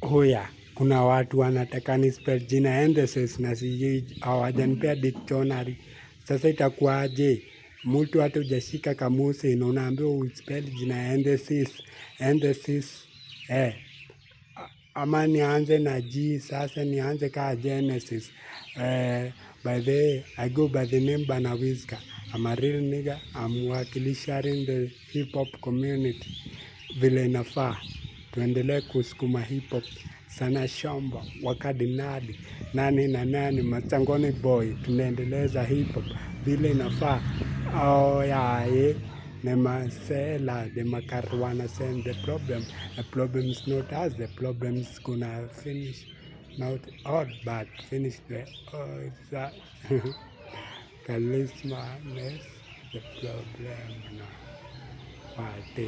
Huya, kuna watu wanataka ni spell jina emphasis na sijui hawajanipea dictionary. Sasa itakuwaje? Mtu hata hujashika kamusi na unaambiwa uspell jina emphasis. Ama nianze na G, sasa nianze kaa Genesis. By the way, I go by the name Bana Wizka. I'm a real nigga. I'm wakilisharing the hip hop community. Vile inafaa tuendelee kusukuma hip hop sana shamba wakadinali nani na nani Machangoni boy, tunaendeleza hip hop vile inafaa. Ne masela de makarwana send the problem is not us, the problem is gonna finish not all but finish the that charisma is the problem now. What